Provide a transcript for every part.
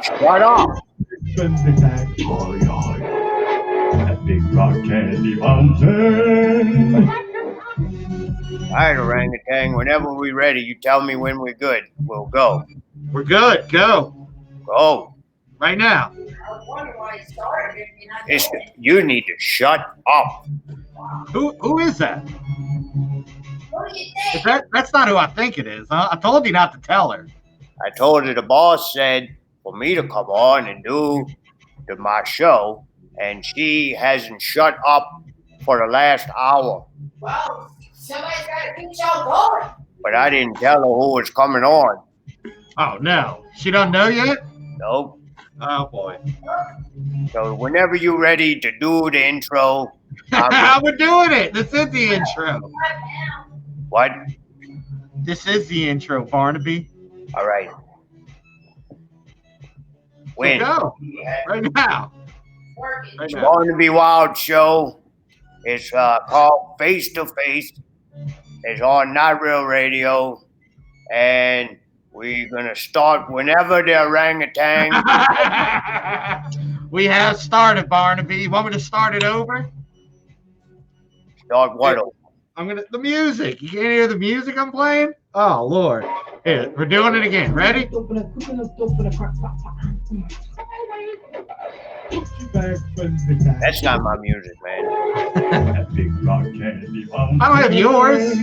Shut up. That big rock candy mountain. All right, orangutan. Whenever we're ready, you tell me when we're good. We'll go. We're good. Go. Go. Right now. You need to shut up. Who is that? That's not who I think it is. Huh? I told you not to tell her. I told her the boss said for me to come on and do my show, and she hasn't shut up for the last hour. Well, somebody's got to keep y'all going. But I didn't tell her who was coming on. Oh, no. She don't know yet? Nope. Oh, boy. So whenever you're ready to do the intro. We're doing it. This is the intro. What? This is the intro, Barnaby. All right. When? So go. Right now. It's going to be Wild Show. It's called Face to Face. It's on Not Real Radio. And we're going to start whenever the orangutan. We have started, Barnaby. You want me to start it over? Start what over? The music. You can't hear the music I'm playing? Oh, Lord. Here, we're doing it again. Ready? That's not my music, man. That big rock candy mountain. I don't have yours.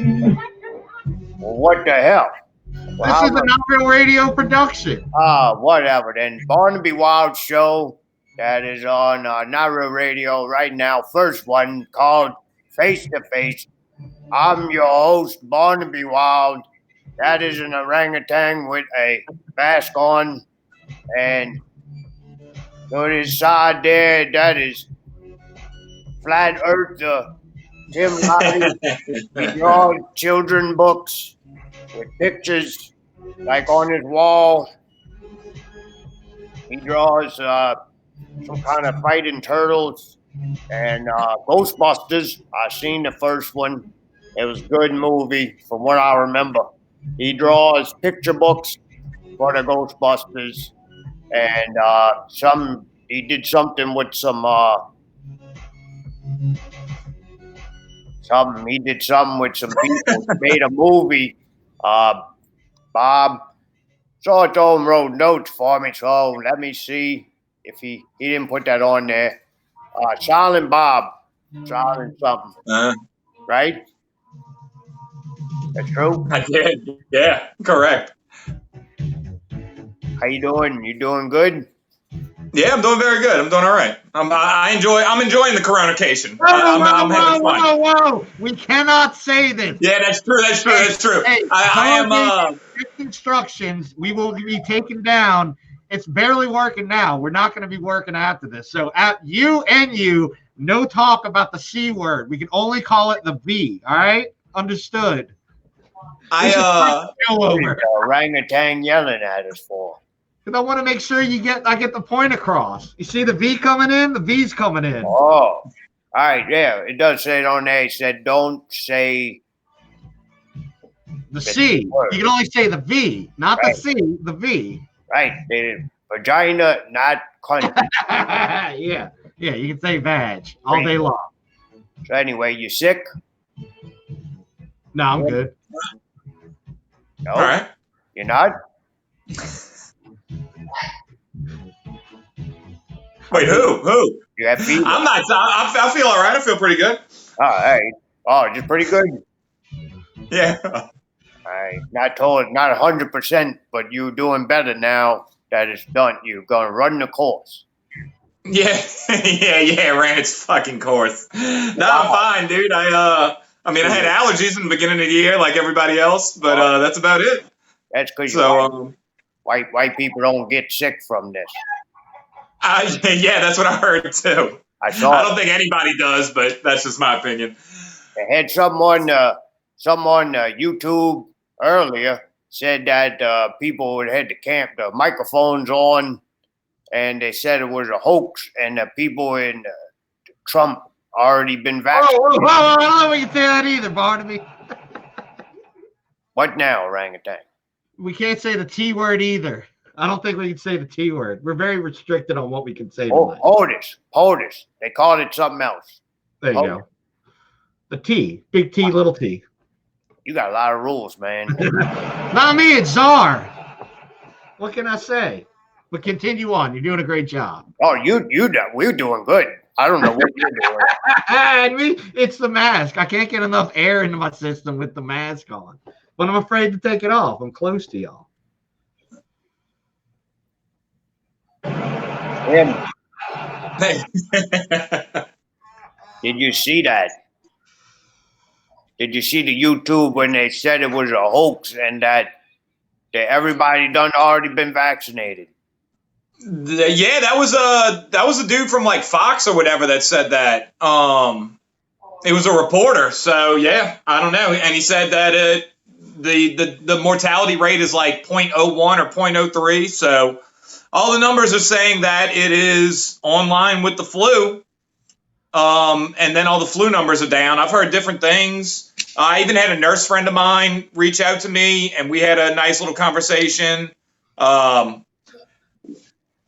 Well, what the hell? This is a Not Real Radio production. Whatever then. Barnaby Wild Show that is on Not Real Radio right now. First one called Face to Face. I'm your host, Barnaby Wild. That is an orangutan with a mask on. And on his side there, that is Flat Earther Tim Lattie. He draws children books with pictures like on his wall. He draws some kind of fighting turtles and Ghostbusters. I seen the first one. It was a good movie from what I remember. He draws picture books for the Ghostbusters, and he did something with some he did something with some people. He made a movie. Bob Sawtone wrote notes for me, so let me see if he didn't put that on there. Silent Bob, Silent something, right? That's true? I did. Yeah, correct. How you doing? You doing good? Yeah, I'm doing very good. I'm doing all right. I'm enjoying the coronation. Whoa. We cannot say this. Yeah, that's true. Hey, I am instructions. We will be taken down. It's barely working now. We're not going to be working after this. So you, no talk about the C word. We can only call it the V. All right? Understood. Orangutan yelling at us for. Because I want to make sure I get the point across. You see the V coming in? The V's coming in. Oh. All right, yeah. It does say it on there. It said don't say the C. Word. You can only say the V, not right. The C, the V. Right. Vagina, not cunt. Yeah, you can say vag all day long. So anyway, you sick? No, I'm good. No? All right. You're not? Wait, who? You have fever? I'm not. I feel all right. I feel pretty good. All right. Oh, just pretty good? Yeah. All right. Not 100%, but you're doing better now that it's done. You're going to run the course. Yeah. Ran its fucking course. No, I'm fine, dude. I had allergies in the beginning of the year like everybody else, but that's about it. That's because white people don't get sick from this. Yeah, that's what I heard too. I don't think anybody does, but that's just my opinion. They had some on YouTube earlier said that people had the microphones on, and they said it was a hoax, and the people in Trump already been vaccinated. I don't want you to say that either, Barnaby. What now, orangutan? We can't say the T word either. I don't think we can say the T word. We're very restricted on what we can say Oh, tonight. POTUS. They call it something else. There you go. The T, big T, little T. You got a lot of rules, man. Not me, it's Czar. What can I say? But continue on. You're doing a great job. Oh, we're doing good. I don't know what you're doing. And it's the mask. I can't get enough air into my system with the mask on. But I'm afraid to take it off. I'm close to y'all. Damn. Did you see that? Did you see the YouTube when they said it was a hoax and that everybody done already been vaccinated? Yeah, that was a dude from like Fox or whatever that said that. It was a reporter, so yeah, I don't know. And he said that the mortality rate is like 0.01 or 0.03. So all the numbers are saying that it is online with the flu. And then all the flu numbers are down. I've heard different things. I even had a nurse friend of mine reach out to me, and we had a nice little conversation.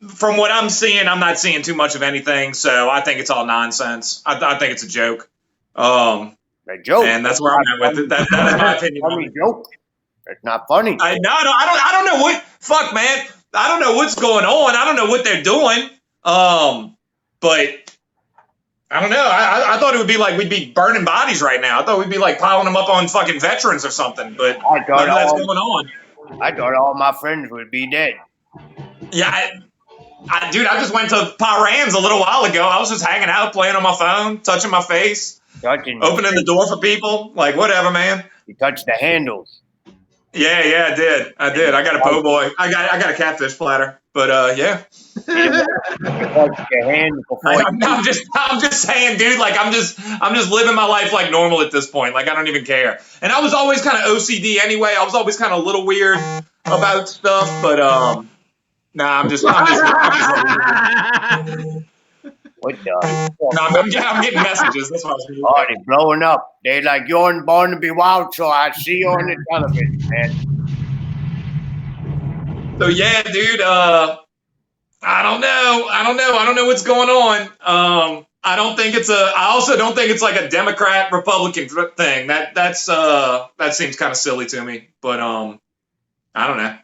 From what I'm seeing, I'm not seeing too much of anything, so I think it's all nonsense. I think it's a joke. A joke, and that's where I'm at with it. That is my opinion. Funny joke. It's not funny. I don't know what. Fuck, man. I don't know what's going on. I don't know what they're doing. But I don't know. I thought it would be like we'd be burning bodies right now. I thought we'd be like piling them up on fucking veterans or something. But none of that's going on. I thought all my friends would be dead. Yeah, dude, I just went to Paran's a little while ago. I was just hanging out, playing on my phone, touching my face, opening the door for people. Like, whatever, man. You touched the handles. Yeah, I did. I got a po' boy. I got a catfish platter. But yeah. I'm just saying, dude. Like, I'm just living my life like normal at this point. Like, I don't even care. And I was always kind of OCD anyway. I was always kind of a little weird about stuff. But nah, I'm just what the? No, I'm getting messages. That's what I was doing. Oh, they're blowing up. They like, you're on Born to Be Wild, so I see you on the television, man. So yeah, dude. I don't know. I don't know what's going on. I also don't think it's like a Democrat Republican thing. That seems kind of silly to me. But I don't know.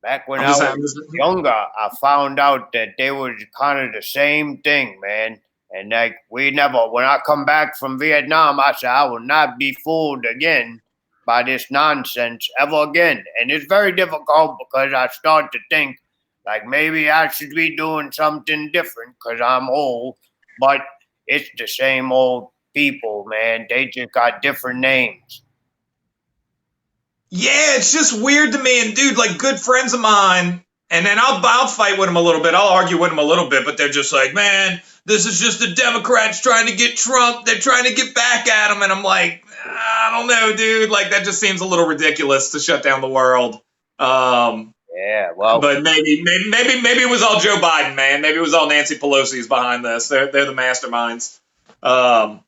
Back when I was younger, I found out that they was kind of the same thing, man. And like when I come back from Vietnam, I said I will not be fooled again by this nonsense ever again. And it's very difficult because I start to think like maybe I should be doing something different because I'm old. But it's the same old people, man. They just got different names. Yeah, it's just weird to me. And dude, like good friends of mine, and then I'll fight with them a little bit. I'll argue with them a little bit, but they're just like, man, this is just the Democrats trying to get Trump. They're trying to get back at him. And I'm like, I don't know, dude. Like that just seems a little ridiculous to shut down the world. Yeah, well, but maybe it was all Joe Biden, man. Maybe it was all Nancy Pelosi's behind this. They're the masterminds. I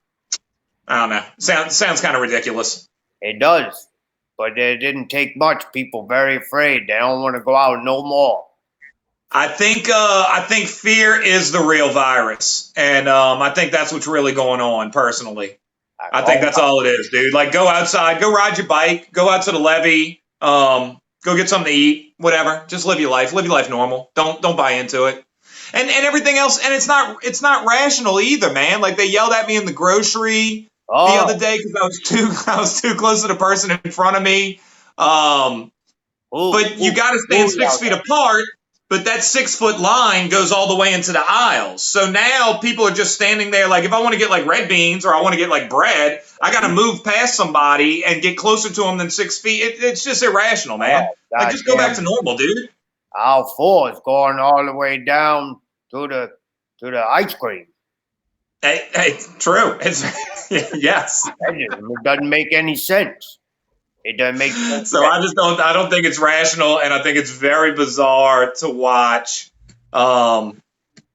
don't know. Sounds kind of ridiculous. It does. But it didn't take much. People very afraid. They don't want to go out no more. I think fear is the real virus, and I think that's what's really going on. Personally, I think that's all it is, dude. Like, go outside, go ride your bike, go out to the levee, go get something to eat, whatever. Just live your life. Live your life normal. Don't buy into it, and everything else. And it's not rational either, man. Like they yelled at me in the grocery. The other day because I was too close to the person in front of me. But you got to stand 6 feet apart. But that 6 foot line goes all the way into the aisles. So now people are just standing there. Like if I want to get like red beans or I want to get like bread, I got to move past somebody and get closer to them than 6 feet. It's just irrational, man. Like just go back to normal, dude. Aisle 4 is going all the way down to the ice cream. Hey, true. It's yes. It doesn't make any sense. It doesn't make sense. So I don't think it's rational, and I think it's very bizarre to watch. Yeah,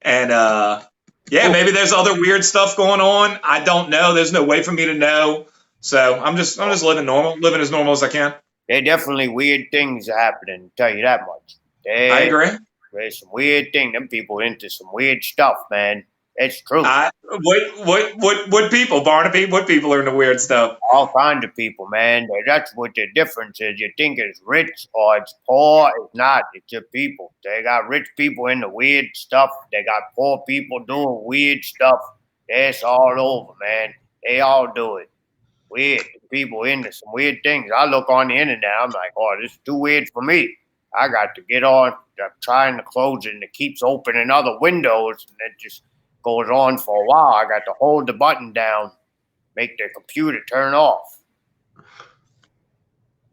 maybe there's other weird stuff going on. I don't know. There's no way for me to know. So I'm just living as normal as I can. There are definitely weird things happening. Tell you that much. I agree. There's some weird thing. Them people into some weird stuff, man. It's true. What people, Barnaby? What people are into weird stuff? All kinds of people, man. That's what the difference is. You think it's rich or it's poor. It's not. It's just people. They got rich people into weird stuff. They got poor people doing weird stuff. It's all over, man. They all do it. Weird. People into some weird things. I look on the internet. I'm like, oh, this is too weird for me. I got to get on. I'm trying to close it, and it keeps opening other windows, and it just goes on for a while. I got to hold the button down, make the computer turn off.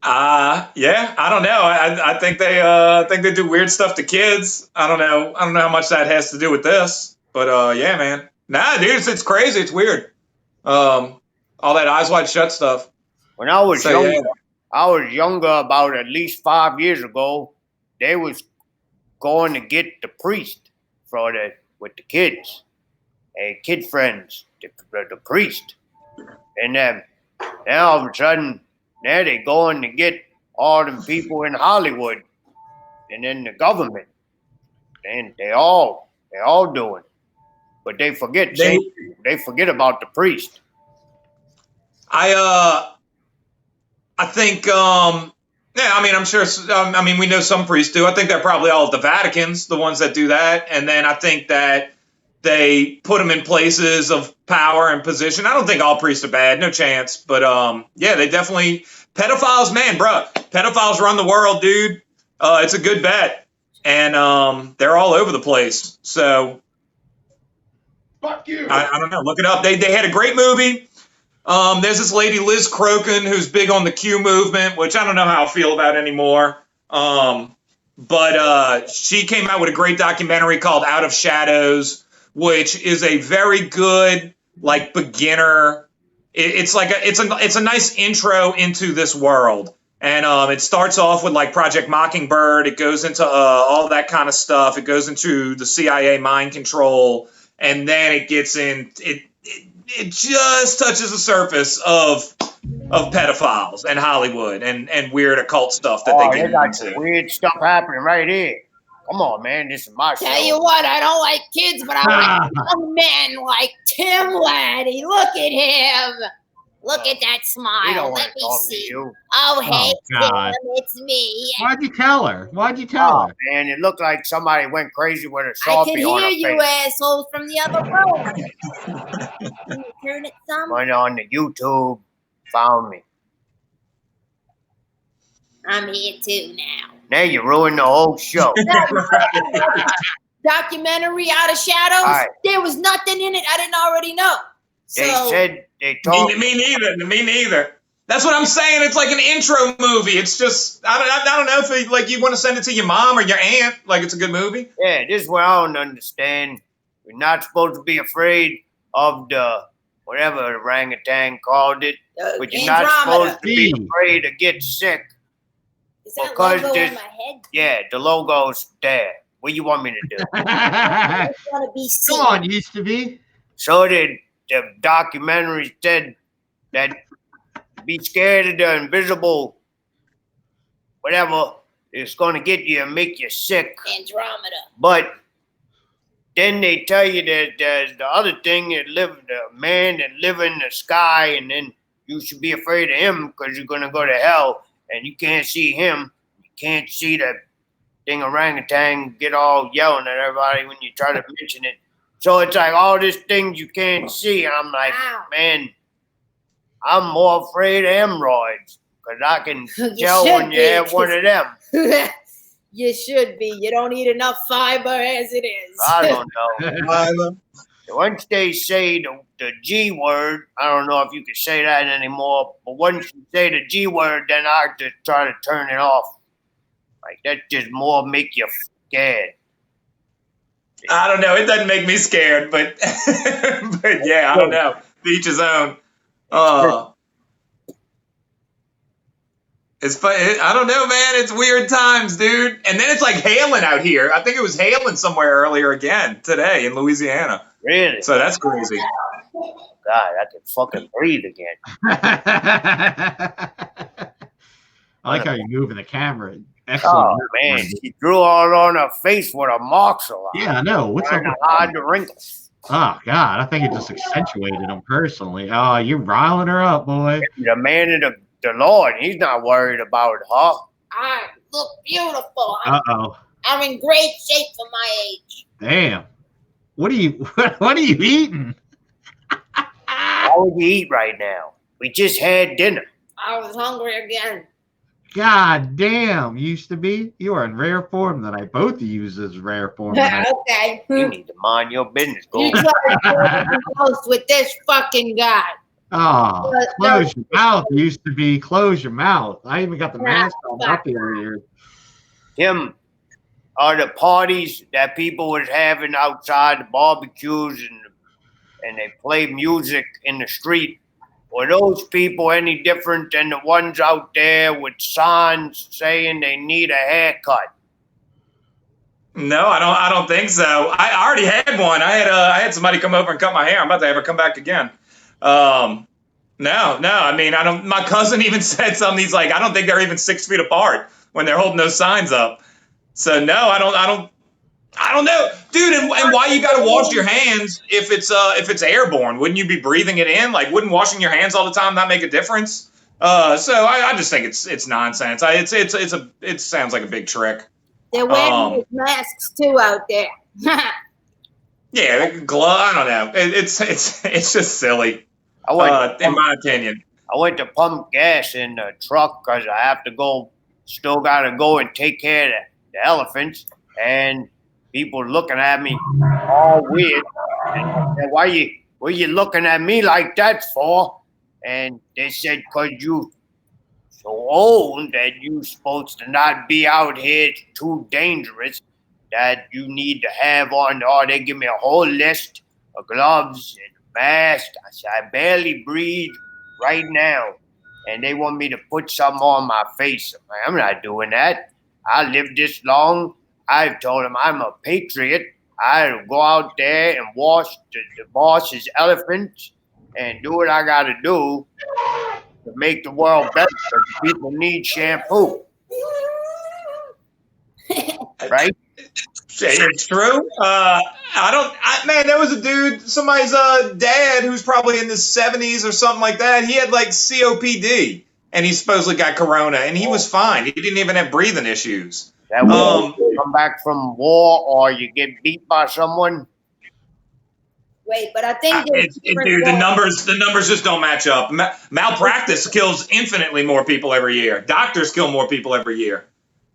Yeah, I don't know. I think they do weird stuff to kids. I don't know how much that has to do with this, but yeah, man. Nah, dude, it's crazy. It's weird. All that Eyes Wide Shut stuff. When I was younger, about at least 5 years ago, they was going to get the priest with the kids. Hey, kid friends, the priest. And then now all of a sudden, now they going to get all them people in Hollywood and in the government. And they all doing. But they forget they forget about the priest. I think yeah, I mean, I'm sure. I mean, we know some priests do. I think they're probably all at the Vatican's, the ones that do that. And then I think that they put them in places of power and position. I don't think all priests are bad, no chance. But yeah, they definitely pedophiles, man, bro. Pedophiles run the world, dude. It's a good bet, and they're all over the place. So Fuck you. I don't know. Look it up. They had a great movie. There's this lady, Liz Crokin, who's big on the Q movement, which I don't know how I feel about anymore. But she came out with a great documentary called Out of Shadows, which is a very good, like, beginner. It's a nice intro into this world. And it starts off with, like, Project Mockingbird. It goes into all that kind of stuff. It goes into the CIA mind control. And then it gets in... It just touches the surface of pedophiles and Hollywood and weird occult stuff that they get into. Weird stuff happening right here. Come on, man. This is my show. Tell you what, I don't like kids, but I like young men like Tim Lattie. Look at him. Look at that smile. Let me see. Oh, hey, God. Tim, it's me. Why'd you tell her? Man, it looked like somebody went crazy with a I Sharpie could on her hear you face. assholes from the other room. Can you turn it some? Went on the YouTube, found me. I'm here too now. Now you ruined the whole show. Documentary Out of Shadows. Right. There was nothing in it I didn't already know. They told Me neither. That's what I'm saying. It's like an intro movie. It's just I don't know if like you want to send it to your mom or your aunt. Like it's a good movie. Yeah, this is what I don't understand. You're not supposed to be afraid of the whatever the orangutan called it, but you're not supposed to be afraid to get sick. Is that because logo this- on my head? Yeah, the logo's there. What do you want me to do? I just want to be seen. Come on, used to be. So the documentary said that be scared of the invisible whatever is going to get you and make you sick. Andromeda. But then they tell you that there's the other thing that the man that live in the sky, and then you should be afraid of him because you're going to go to hell and you can't see him. You can't see the thing orangutan get all yelling at everybody when you try to mention it. So it's like all these things you can't see. And I'm like, man, I'm more afraid of hemorrhoids because I can tell when you have one of them. You should be. You don't eat enough fiber as it is. I don't know. Once they say the G word, I don't know if you can say that anymore, but once you say the G word, then I just try to turn it off. Like, that just more make you scared. I don't know. It doesn't make me scared, but but yeah, I don't know. To each his own. It's fun. I don't know, man. It's weird times, dude. And then it's like hailing out here. I think it was hailing somewhere earlier again today in Louisiana. Really? So that's crazy. God, I can fucking breathe again. I like how you're moving the camera. Excellent. Oh, man. She drew all on her face with a marker. Yeah, I know. What's up Trying to with hide that? the wrinkles. Oh, God. I think it just accentuated them personally. Oh, you're riling her up, boy. The man of the Lord, he's not worried about her. I look beautiful. Uh-oh. I'm in great shape for my age. Damn. What are you eating? What would you eat right now? We just had dinner. I was hungry again. God damn. Used to be. You are in rare form tonight. Both of you is rare form tonight. Okay. You need to mind your business. Go. You try to do close with this fucking guy. Oh, close your mouth. Used to be close your mouth. I even got the mask on up here. Tim, are the parties that people was having outside, the barbecues, and they play music in the street, were those people any different than the ones out there with signs saying they need a haircut? No, I don't think so. I already had one. I had somebody come over and cut my hair. I'm about to have her come back again. No. I mean, I don't. My cousin even said something. He's like, I don't think they're even 6 feet apart when they're holding those signs up. So no, I don't know, dude. And why you got to wash your hands if it's airborne? Wouldn't you be breathing it in? Like, wouldn't washing your hands all the time not make a difference? So I just think it's nonsense. It sounds like a big trick. They're wearing masks too out there. Yeah, I don't know. It's just silly. In my opinion. I went to pump gas in the truck because I have to go. Still got to go and take care of the elephants, and people looking at me all weird. And I said, what you looking at me like that for? And they said, because you so old that you supposed to not be out here. It's too dangerous. That you need to have on. Oh, they give me a whole list of gloves and mask. I said, I barely breathe right now. And they want me to put something on my face. I'm not doing that. I lived this long. I've told them I'm a patriot. I'll go out there and wash the boss's elephants and do what I got to do to make the world better because people need shampoo. Right? It's true. Man, there was a dude, somebody's dad who's probably in his 70s or something like that. He had like COPD and he supposedly got corona and he was fine. He didn't even have breathing issues. That when you come back from war or you get beat by someone. Wait, but I think dude, the numbers just don't match up. Malpractice kills infinitely more people every year. Doctors kill more people every year.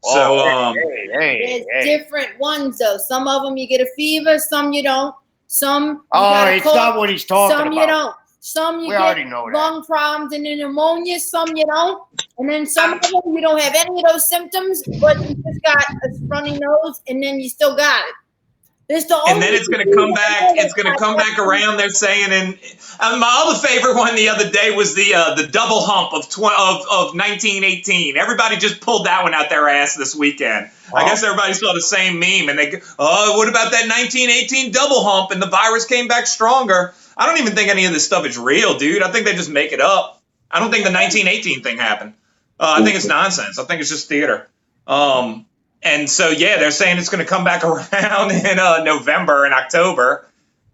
So there's different ones though. Some of them you get a fever, some you don't. Some it's not what he's talking about. Some you don't. Some you get lung problems and pneumonia. Some you don't. And then some of them you don't have any of those symptoms, but you just got a runny nose, and then you still got it. And then it's going to come back. It's going to come back around. They're saying, and my other favorite one the other day was the double hump of 1918. Everybody just pulled that one out their ass this weekend. I guess everybody saw the same meme, and they go, "Oh, what about that 1918 double hump?" And the virus came back stronger. I don't even think any of this stuff is real, dude. I think they just make it up. I don't think the 1918 thing happened. I think it's nonsense. I think it's just theater. And so, yeah, they're saying it's going to come back around in November and October,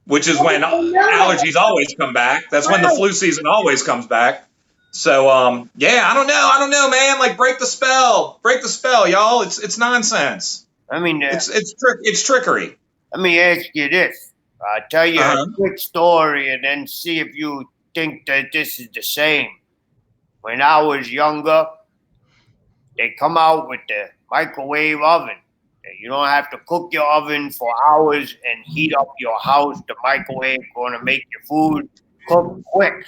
which is when allergies always come back. That's when the flu season always comes back. So, yeah, I don't know, man. Like, break the spell, y'all. It's nonsense. I mean, it's trickery. Let me ask you this. I'll tell you a quick story and then see if you think that this is the same. When I was younger, they come out with the microwave oven. You don't have to cook your oven for hours and heat up your house. The microwave going to make your food cook quick.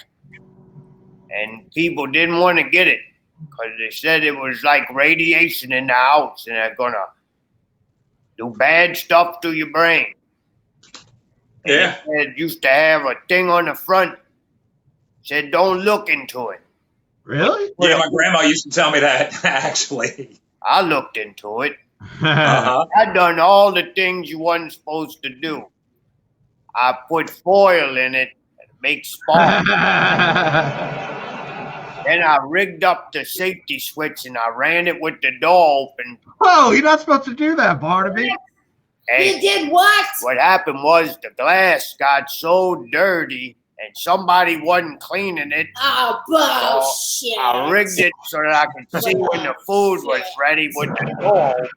And people didn't want to get it because they said it was like radiation in the house and they're going to do bad stuff to your brain. Yeah. And it used to have a thing on the front said don't look into it. Really? Yeah, my grandma used to tell me that, actually. I looked into it. I done all the things you wasn't supposed to do. I put foil in it and make sparks. Then I rigged up the safety switch and I ran it with the door open. Oh, you're not supposed to do that, Barnaby. Hey, You did what? what happened was the glass got so dirty and somebody wasn't cleaning it. Oh, bullshit. I rigged it so that I could see when the food was ready with the door open.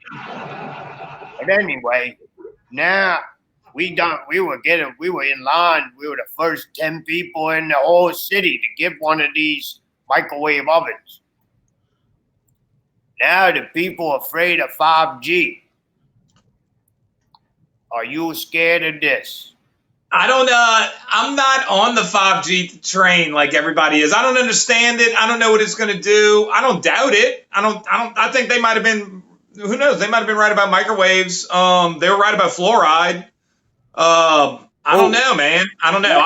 But anyway, now we were in line. We were the first 10 people in the whole city to get one of these microwave ovens. Now the people are afraid of 5G. Are you scared of this? I don't. I'm not on the 5G train like everybody is. I don't understand it. I don't know what it's going to do. I don't doubt it. I think they might have been. Who knows? They might have been right about microwaves. They were right about fluoride. I don't know, man. I don't know.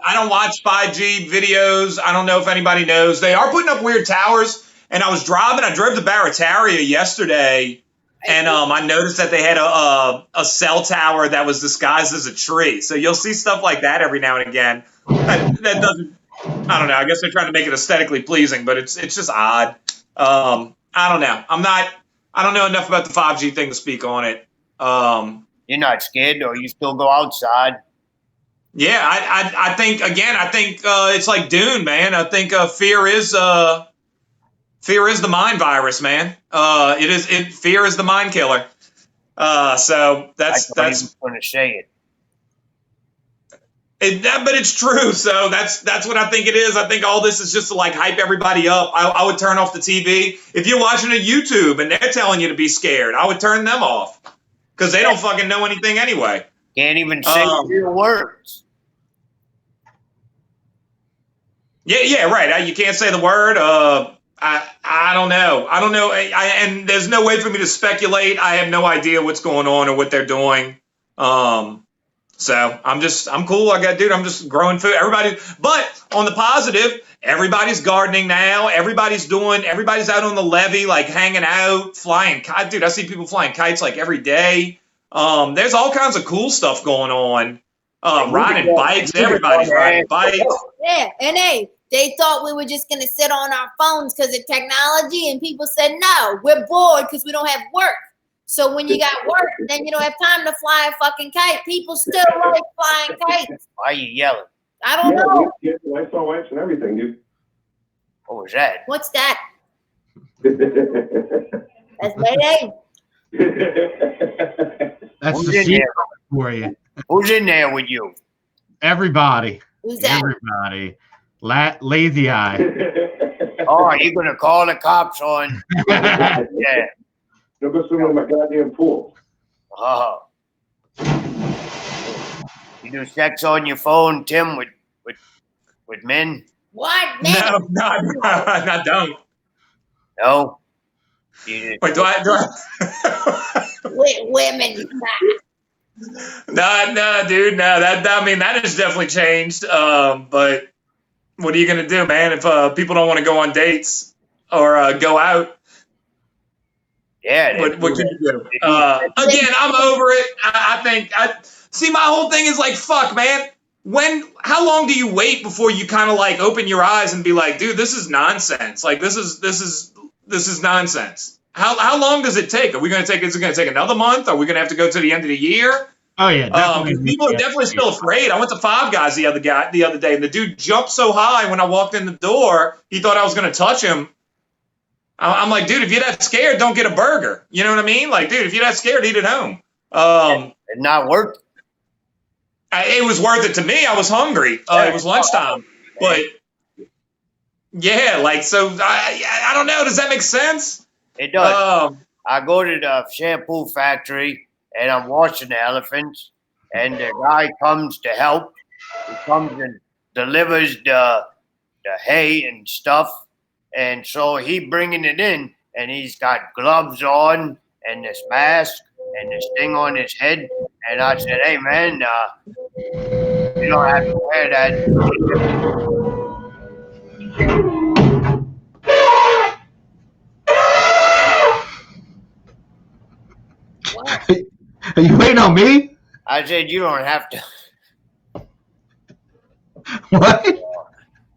I don't watch 5G videos. I don't know if anybody knows. They are putting up weird towers. And I drove to Barataria yesterday, and I noticed that they had a cell tower that was disguised as a tree. So you'll see stuff like that every now and again. That doesn't. I don't know. I guess they're trying to make it aesthetically pleasing, but it's just odd. I don't know. I don't know enough about the 5G thing to speak on it. You're not scared, or you still go outside? Yeah, I think it's like Dune, man. I think fear is the mind virus, man. Fear is the mind killer. So that's going to say it. But it's true. So that's what I think it is. I think all this is just to like hype everybody up. I would turn off the TV if you're watching a YouTube and they're telling you to be scared. I would turn them off because they don't fucking know anything anyway. Can't even say real words. Yeah, right. You can't say the word. I don't know. And there's no way for me to speculate. I have no idea what's going on or what they're doing. So I'm cool. I'm just growing food. But on the positive, everybody's gardening now. Everybody's out on the levee, like hanging out, flying kites. Dude, I see people flying kites like every day. There's all kinds of cool stuff going on. Riding bikes. Everybody's riding bikes. Yeah, and they thought we were just going to sit on our phones because of technology, and people said, no, we're bored because we don't have work. So when you got work, then you don't have time to fly a fucking kite. People still like flying kites. Why are you yelling? I don't know. Yeah, lights on lights and everything, dude. What was that? What's that? That's my name. That's Who's the in secret there? for you. Who's in there with you? Everybody. Who's that? Everybody. Lazy eye. Oh, you're going to call the cops on? Yeah. Don't go swim in my goddamn pool. Oh. You do sex on your phone, Tim, with men? What? No, I don't. No? Wait, do I? With women. No, dude, no. That has definitely changed. But what are you gonna do, man? If people don't want to go on dates or go out, Yeah. what can you do? Again, I'm over it. I think my whole thing is like, fuck, man. How long do you wait before you kind of like open your eyes and be like, dude, this is nonsense. Like this is nonsense. How long does it take? Is it gonna take another month? Are we gonna have to go to the end of the year? Oh yeah, definitely. People are definitely still afraid. I went to Five Guys the other day, and the dude jumped so high when I walked in the door, he thought I was gonna touch him. I'm like, dude, if you're that scared, don't get a burger. You know what I mean? Like, dude, if you're that scared, eat at home. It not work. It was worth it to me. I was hungry. It was lunchtime, but yeah, like, so I don't know. Does that make sense? It does. I go to the shampoo factory and I'm washing the elephants, and the guy comes to help. He comes and delivers the hay and stuff, and so he bringing it in, and he's got gloves on and this mask and this thing on his head. And I said, hey man, you don't have to wear that. Are you waiting on me? I said, you don't have to. What?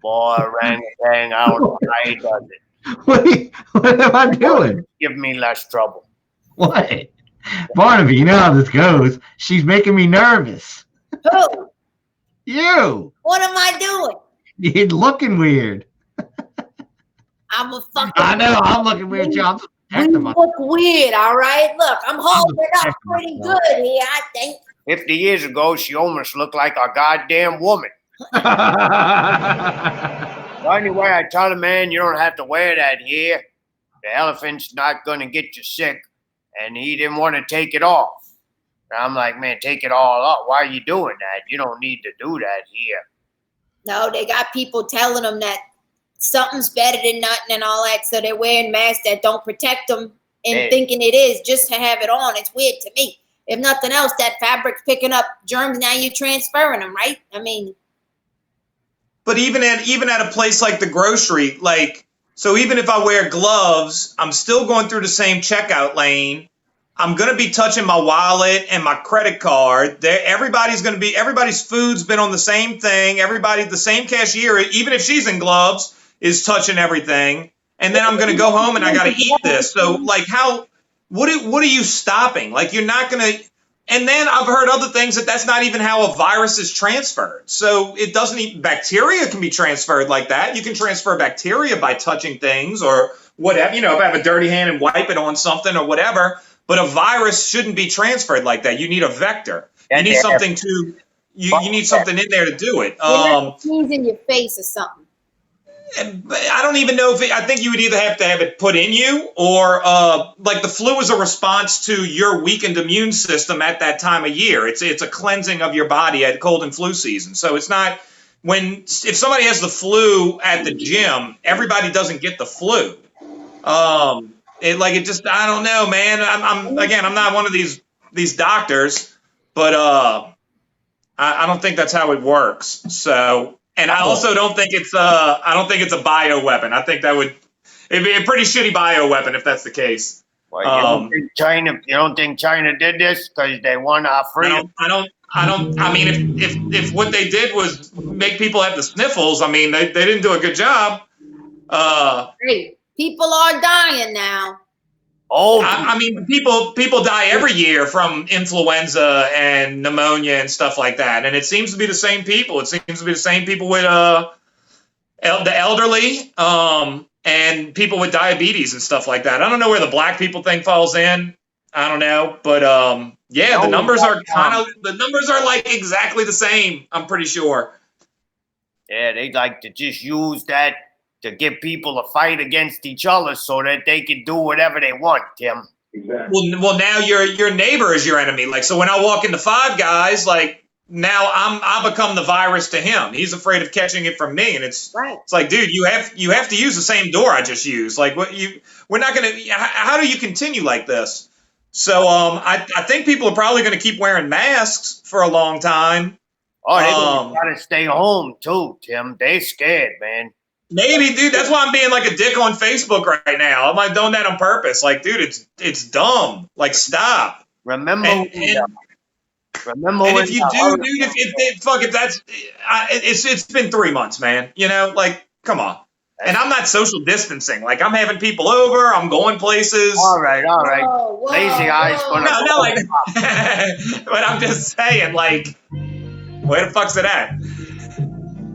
Boy, orangutan, I don't know how he does it. What am I doing? Give me less trouble. What? Barnaby, you know how this goes. She's making me nervous. Who? You. What am I doing? You're looking weird. I'm a fucking. I know. I'm looking weird, too. I'm just We protecting myself. look weird, all right? Look, I'm holding it up pretty good here, I think. 50 years ago, she almost looked like a goddamn woman. So anyway, I tell the man, you don't have to wear that here. The elephant's not going to get you sick. And he didn't want to take it off. And I'm like, man, take it all off. Why are you doing that? You don't need to do that here. No, they got people telling them that something's better than nothing and all that, so they're wearing masks that don't protect them and Hey. thinking it is just to have it on. It's weird to me. If nothing else, that fabric's picking up germs. Now you're transferring them, right? I mean, But even at a place like the grocery, like, so even if I wear gloves, I'm still going through the same checkout lane. I'm going to be touching my wallet and my credit card. Everybody's food's been on the same thing. The same cashier, even if she's in gloves, is touching everything. And then I'm going to go home and I got to eat this. So like what are you stopping? Like you're not going to, and then I've heard other things that's not even how a virus is transferred. So it doesn't even, bacteria can be transferred like that. You can transfer bacteria by touching things or whatever, if I have a dirty hand and wipe it on something or whatever. But a virus shouldn't be transferred like that. You need a vector. You need something you need something in there to do it. sneeze in your face or something. I don't even know I think you would either have to have it put in you or like the flu is a response to your weakened immune system at that time of year. It's a cleansing of your body at cold and flu season. So it's not if somebody has the flu at the gym, everybody doesn't get the flu. I don't know, man. I'm not one of these doctors, but I don't think that's how it works. So, and I also don't think it's a bioweapon. I think it'd be a pretty shitty bioweapon if that's the case. Well, you don't think China did this because they want our freedom? I mean, if what they did was make people have the sniffles, I mean, they didn't do a good job. Hey, people are dying now. Oh, I mean, people die every year from influenza and pneumonia and stuff like that, and it seems to be the same people. It seems to be the same people with the elderly, and people with diabetes and stuff like that. I don't know where the black people thing falls in. I don't know, but yeah, the numbers are like exactly the same. I'm pretty sure. Yeah, they like to just use that to get people to fight against each other so that they can do whatever they want, Tim. Exactly. Well, now your neighbor is your enemy. Like, so when I walk into Five Guys, like now I become the virus to him. He's afraid of catching it from me, and it's Right. It's like, dude, you have to use the same door I just used. Like, we're not gonna. How do you continue like this? So I think people are probably going to keep wearing masks for a long time. Oh, they gotta stay home too, Tim. They scared, man. Maybe, dude. That's why I'm being like a dick on Facebook right now. I'm like doing that on purpose. Like, dude, it's dumb. Like, stop. Remember, And if if you do, dude, it's been 3 months, man. Like, come on. And I'm not social distancing. Like, I'm having people over. I'm going places. All right. Whoa, Lazy eyes gonna. No, like, but I'm just saying, like, where the fuck's it at?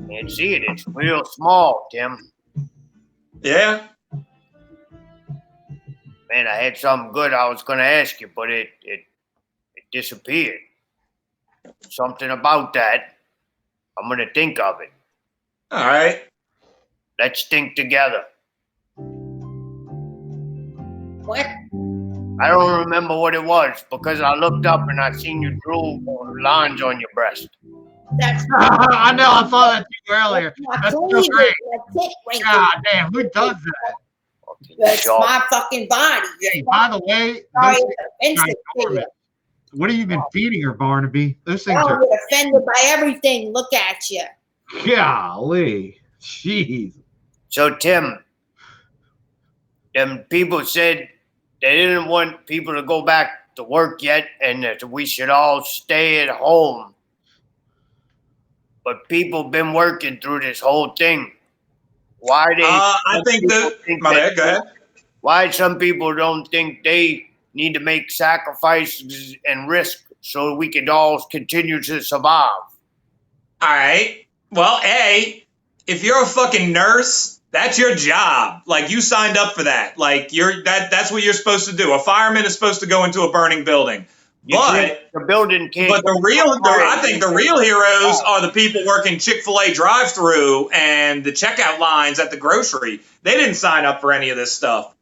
Can't see it. It's real small, Tim. Yeah. Man, I had something good I was gonna ask you, but it disappeared. Something about that. I'm gonna think of it. All right. Let's think together. What? I don't remember what it was because I looked up and I seen you drew lines on your breast. That's I know. I saw that too earlier. my That's so cleavage. great. That's it right God damn, who does that? That's Sure. my fucking body. Hey, by the way, Sorry, those it's things offensive are to you. enormous. What have you been feeding her, Barnaby? Those things Oh, are you're offended by everything. Look at you. golly. Jeez. So Tim, them people said they didn't want people to go back to work yet and that we should all stay at home. But people been working through this whole thing. why they? I think that. My bad. Go ahead. Why some people don't think they need to make sacrifices and risk so we can all continue to survive. All right. Well, if you're a fucking nurse, that's your job. Like, you signed up for that. Like, that's what you're supposed to do. A fireman is supposed to go into a burning building. But the building can't. But I think the real heroes are the people working Chick-fil-A drive-through and the checkout lines at the grocery. They didn't sign up for any of this stuff.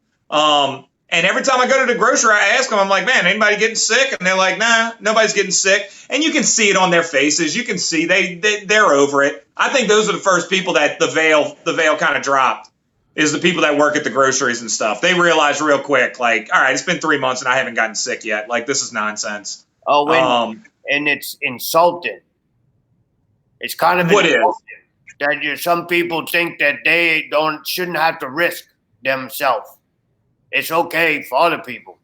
And every time I go to the grocery, I ask them, I'm like, man, anybody getting sick? And they're like, nah, nobody's getting sick. And you can see it on their faces. You can see they're over it. I think those are the first people that the veil kind of dropped, is the people that work at the groceries and stuff. They realized real quick, like, all right, it's been 3 months and I haven't gotten sick yet. Like, this is nonsense. Oh, and it's insulting. It's kind of what is that some people think that they shouldn't have to risk themselves. It's okay for other people,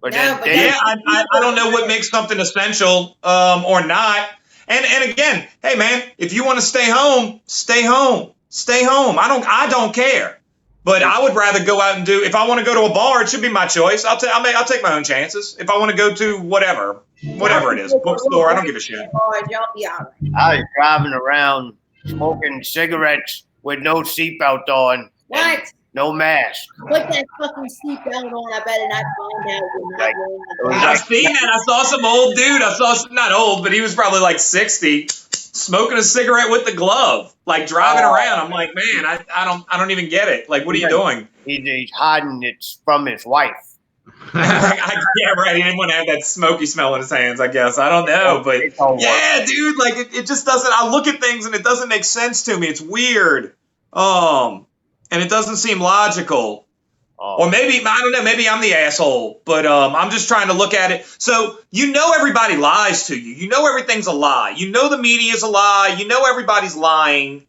but I don't know what makes something essential or not. And again, hey man, if you want to stay home, stay home. Stay home. I don't care. But I would rather go out and do. If I want to go to a bar, it should be my choice. I'll take my own chances. If I want to go to whatever it is, bookstore, I don't give a shit. I was driving around smoking cigarettes with no seatbelt on. What? No mask. Put that fucking seatbelt on. I better not find out. I've seen that. I saw some old dude. Not old, but he was probably like 60, smoking a cigarette with the glove, like driving around. I'm like, man, I don't even get it. Like, what are you doing? He's hiding it from his wife. Yeah, right. He didn't want to have that smoky smell in his hands, I guess. I don't know. But yeah, dude, like it just doesn't. I look at things and it doesn't make sense to me. It's weird. And it doesn't seem logical. Or maybe, I don't know, maybe I'm the asshole, but I'm just trying to look at it. So, everybody lies to you. You know everything's a lie. You know the media's a lie. You know everybody's lying.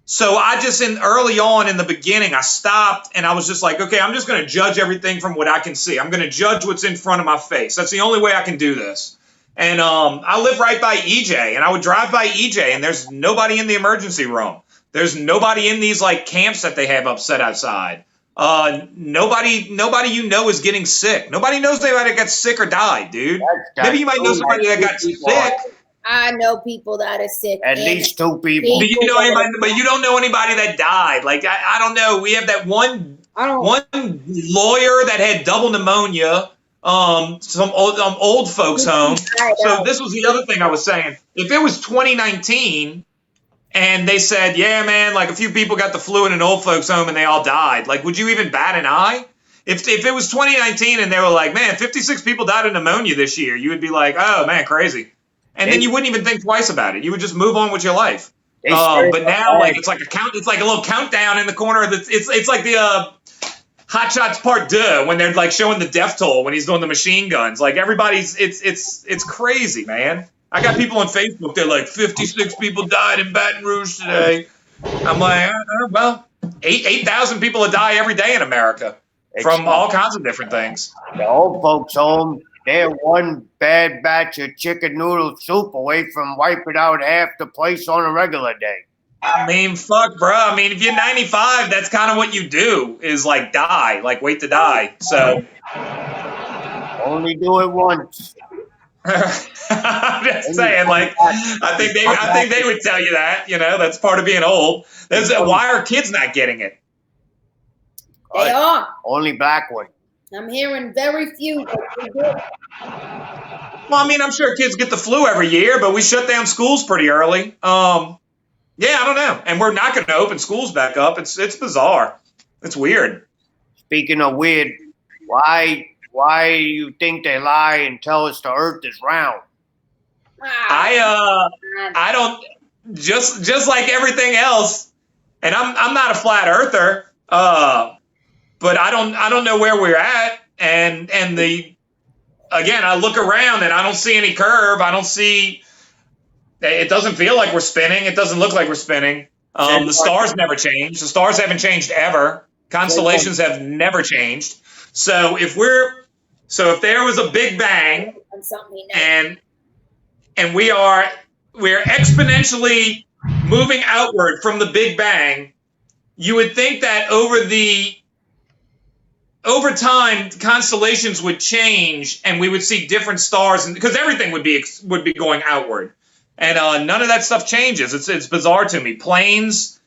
So I just, early on in the beginning, I stopped and I was just like, okay, I'm just going to judge everything from what I can see. I'm going to judge what's in front of my face. That's the only way I can do this. And I live right by EJ, and I would drive by EJ, and there's nobody in the emergency room. There's nobody in these like camps that they have up set outside. Nobody is getting sick. Nobody knows anybody that got sick or died, dude. Maybe you might know somebody that got sick. I know people that are sick. At least 2 people. Do you know anybody? But you don't know anybody that died. Like I don't know. We have that one lawyer that had double pneumonia. Some old folks home. So this was the other thing I was saying. If it was 2019. And they said, yeah, man, like a few people got the flu in an old folks home and they all died. Like, would you even bat an eye? If it was 2019 and they were like, man, 56 people died of pneumonia this year, you would be like, oh, man, crazy. And then you wouldn't even think twice about it. You would just move on with your life. But now, like, it's like a little countdown in the corner of it's like the Hot Shots Part 2 when they're like showing the death toll when he's doing the machine guns. Like everybody's, it's crazy, man. I got people on Facebook. They're like, 56 people died in Baton Rouge today. I'm like, well, 8,000 people die every day in America from all kinds of different things. The old folks home, they're one bad batch of chicken noodle soup away from wiping out half the place on a regular day. I mean, fuck, bro. I mean, if you're 95, that's kind of what you do is like die, like wait to die. So only do it once. I'm just saying, like, I think they would tell you that, that's part of being old. Why are kids not getting it? They are. Only black one. I'm hearing very few. Well, I mean, I'm sure kids get the flu every year, but we shut down schools pretty early. Yeah, I don't know. And we're not going to open schools back up. It's bizarre. It's weird. Speaking of weird, why you think they lie and tell us the earth is round? I don't, just like everything else, and I'm not a flat earther, but I don't know where we're at, and again, I look around and I don't see any curve. I don't see, it doesn't feel like we're spinning. It doesn't look like we're spinning. The stars never change. The stars haven't changed ever. Constellations have never changed. So if there was a big bang and we're exponentially moving outward from the big bang, you would think that over time, constellations would change, and we would see different stars, and because everything would be going outward, and none of that stuff changes. It's bizarre to me. Planes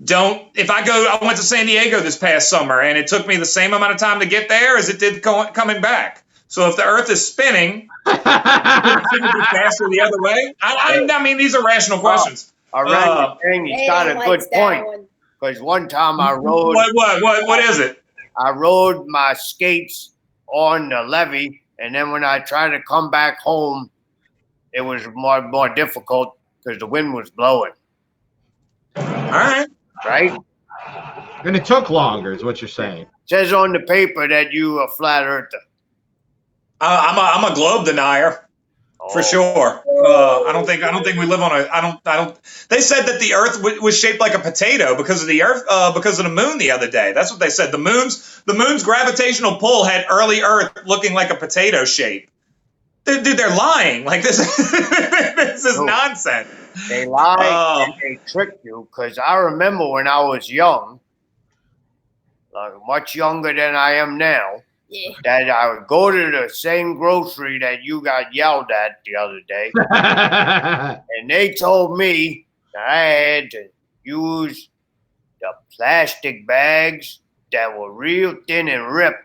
don't. If I went to San Diego this past summer, and it took me the same amount of time to get there as it did coming back. So if the Earth is spinning, shouldn't it be faster the other way? I mean, these are rational questions. He's got a good point. Because one time I rode. What is it? I rode my skates on the levee, and then when I tried to come back home, it was more difficult because the wind was blowing. All right. Right? And it took longer, is what you're saying. It says on the paper that you a flat earther. I'm a globe denier. For sure. I don't think we live on a. I don't. They said that the Earth was shaped like a potato because of the moon the other day. That's what they said. The moon's gravitational pull had early Earth looking like a potato shape. Dude, they're lying. Like this. This is nonsense. They lie and they trick you. Because I remember when I was young, like much younger than I am now. Yeah. That I would go to the same grocery that you got yelled at the other day. And they told me that I had to use the plastic bags that were real thin and ripped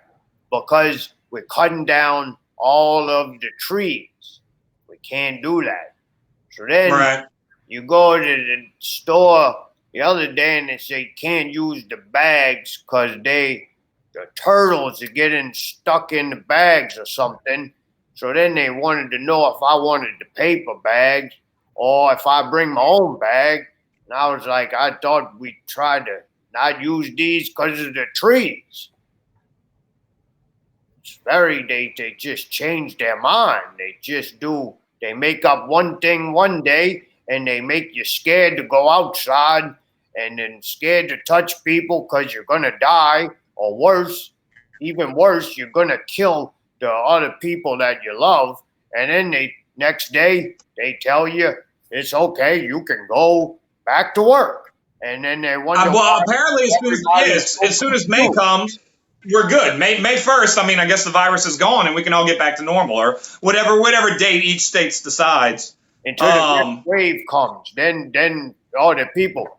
because we're cutting down all of the trees. We can't do that. So then you go to the store the other day and they say you can't use the bags because the turtles are getting stuck in the bags or something. So then they wanted to know if I wanted the paper bags or if I bring my own bag. And I was like, I thought we tried to not use these because of the trees. It's they just change their mind. They make up one thing one day and they make you scared to go outside and then scared to touch people because you're going to die. Or worse, even worse, you're going to kill the other people that you love. And then next day, they tell you it's okay, you can go back to work. And then they wonder. Well, apparently, as soon as May comes, we're good. May 1st, I mean, I guess the virus is gone and we can all get back to normal or whatever date each state decides. Until the next wave comes. Then all the people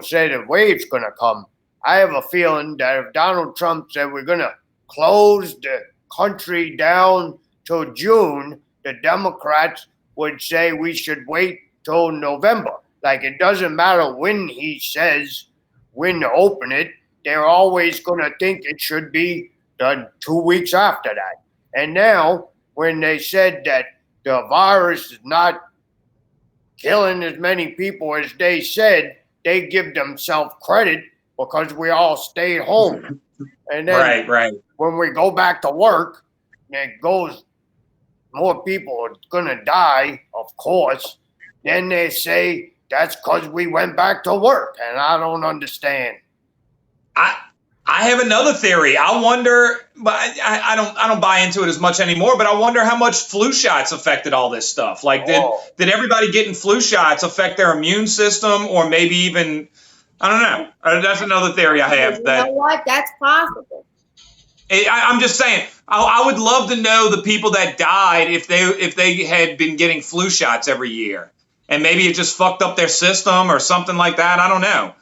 say the wave's going to come. I have a feeling that if Donald Trump said we're going to close the country down till June, the Democrats would say we should wait till November. Like it doesn't matter when he says when to open it, they're always going to think it should be done 2 weeks after that. And now when they said that the virus is not killing as many people as they said, they give themselves credit because we all stayed home. And then when we go back to work, more people are going to die, of course. Then they say that's because we went back to work. And I don't understand. I have another theory. I wonder, but I don't buy into it as much anymore, but I wonder how much flu shots affected all this stuff. Like did everybody getting flu shots affect their immune system or maybe even, I don't know. That's another theory I have. You know what? That's possible. I'm just saying, I would love to know the people that died if they had been getting flu shots every year. And maybe it just fucked up their system or something like that. I don't know.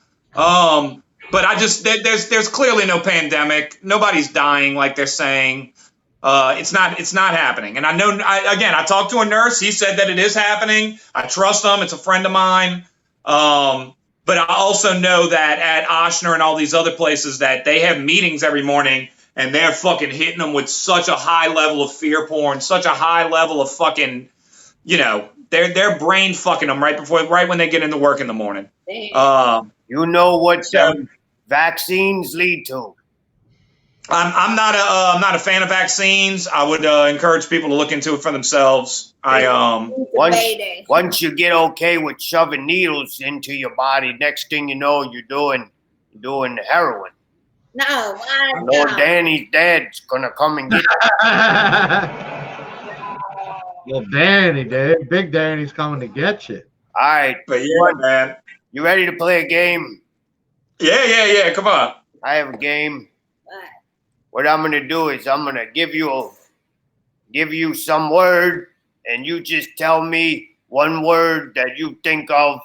But there's clearly no pandemic. Nobody's dying like they're saying. It's not happening. And I know, I talked to a nurse. He said that it is happening. I trust him. It's a friend of mine. But I also know that at Ochsner and all these other places that they have meetings every morning and they're fucking hitting them with such a high level of fear porn, such a high level of fucking, they're brain fucking them right when they get into work in the morning. You know what vaccines lead to. I'm not a fan of vaccines. I would encourage people to look into it for themselves. Once you get okay with shoving needles into your body, next thing you know, you're doing heroin. No, Lord Danny's dad's gonna come and get you. Well, Danny, Big Danny's coming to get you. All right, but yeah, man. You ready to play a game? Yeah. Come on. I have a game. What? What I'm gonna do is I'm gonna give you some word, and you just tell me one word that you think of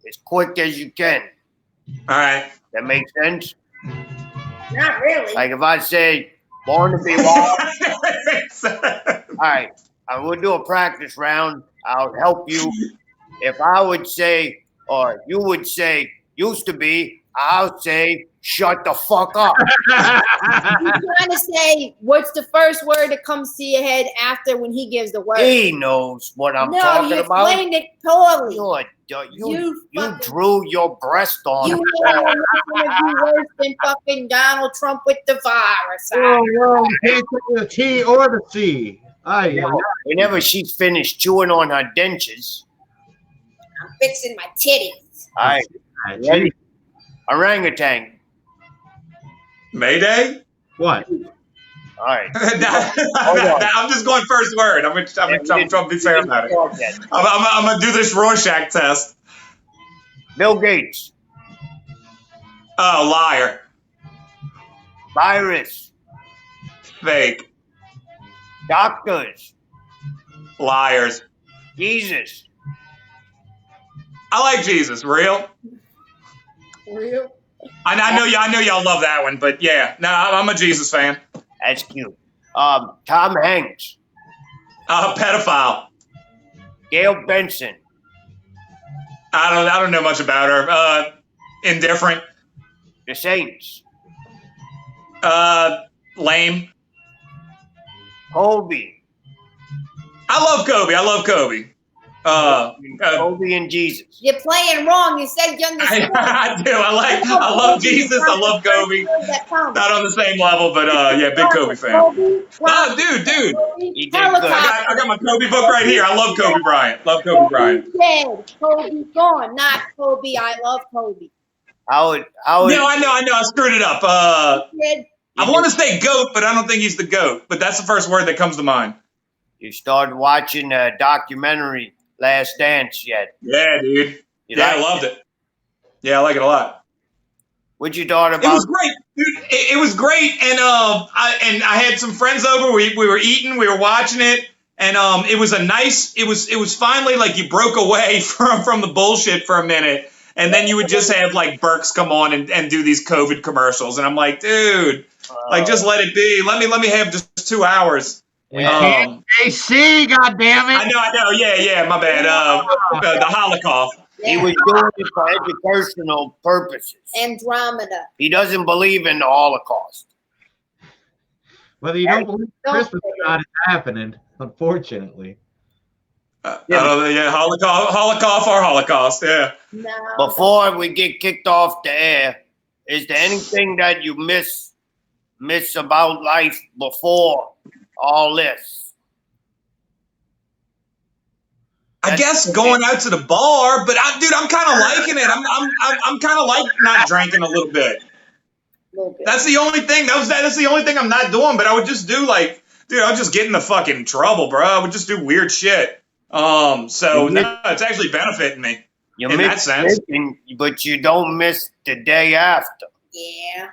as quick as you can. All right. That makes sense? Not really. Like if I say Born to Be Wild, all right, I will do a practice round. I'll help you. If I would say, or you would say, used to be, I'll say, shut the fuck up. You're trying to say what's the first word that comes to your head after when he gives the word? He knows what I'm no, talking you about. explained it poorly. You fucking- drew your breast on You it. know what's gonna be worse than fucking Donald Trump with the virus. Well, can't say the T or the C. Whenever she's finished chewing on her dentures. I'm fixing my titties. All right, ready? Orangutan. Mayday. What? All right. I'm just going first word. I'm trying to be fair about it. I'm gonna do this Rorschach test. Bill Gates. Oh, liar. Virus. Fake. Doctors. Liars. Jesus. I like Jesus. Real. Real? I know y'all love that one, but yeah, no, I'm a Jesus fan. That's cute. Tom Hanks. Pedophile. Gail Benson. I don't know much about her. Indifferent. The Saints. Lame. Kobe. I love Kobe. Kobe and Jesus. You're playing wrong. You said you understood. I do. I love Jesus. I love Kobe. Not on the same level, but yeah, big Kobe fan. Oh, dude. He did good. I got my Kobe book right here. I love Kobe Bryant. Dead. Kobe gone. Not Kobe. I love Kobe. How would No, I know. I screwed it up. I want to say GOAT, but I don't think he's the GOAT. But that's the first word that comes to mind. You started watching a documentary, Last Dance, yet? Yeah, dude. I loved it. Yeah, I like it a lot. What you thought about? It was great, dude. It was great, and I had some friends over. We were eating, we were watching it, and it was a nice. It was finally like you broke away from the bullshit for a minute, and then you would just have like Burks come on and do these COVID commercials, and I'm like, dude, like just let it be. Let me have just 2 hours. AC, goddammit. I know. Yeah, my bad. The Holocaust. He was doing it for educational purposes. Andromeda. He doesn't believe in the Holocaust. Whether you don't believe Christmas or not, it's happening, unfortunately. Holocaust, yeah. No. Before we get kicked off the air, is there anything that you miss about life before all this? I guess going out to the bar, but I'm kind of liking it. I'm kind of like not drinking a little bit. That's the only thing. That's the only thing I'm not doing. But I would just do I would just get in the fucking trouble, bro. I would just do weird shit. No, it's actually benefiting me in that sense. But you don't miss the day after. Yeah.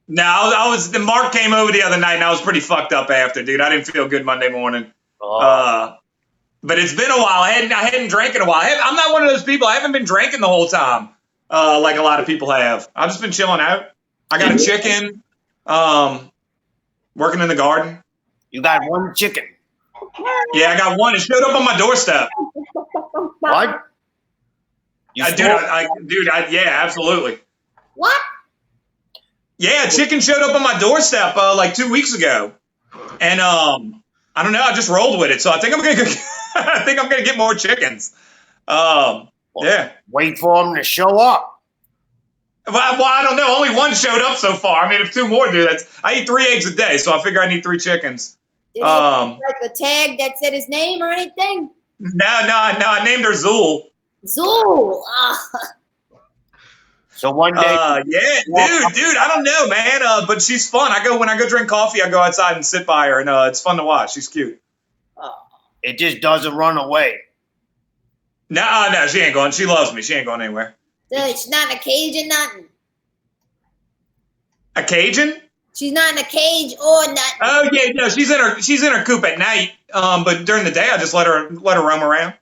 No, the Mark came over the other night, and I was pretty fucked up after, dude. I didn't feel good Monday morning. But it's been a while. I hadn't drank in a while. I'm not one of those people. I haven't been drinking the whole time, like a lot of people have. I've just been chilling out. I got a chicken, working in the garden. You got one chicken? Yeah, I got one. It showed up on my doorstep. What? Yeah, absolutely. What? Yeah, chicken showed up on my doorstep like 2 weeks ago, and I don't know. I just rolled with it, so I think I'm gonna get more chickens. Yeah. Wait for them to show up. Well, I don't know. Only one showed up so far. I mean, if 2 more do, I eat 3 eggs a day, so I figure I need 3 chickens. Did he have like a tag that said his name or anything? No. I named her Zool. Zool. So one day, dude, I don't know, man. But she's fun. When I go drink coffee, I go outside and sit by her, and it's fun to watch. She's cute. It just doesn't run away. No, she ain't going. She loves me. She ain't going anywhere. She's not in a cage or nothing. A Cajun? She's not in a cage or nothing. Oh yeah, no, she's in her coop at night. But during the day, I just let her roam around.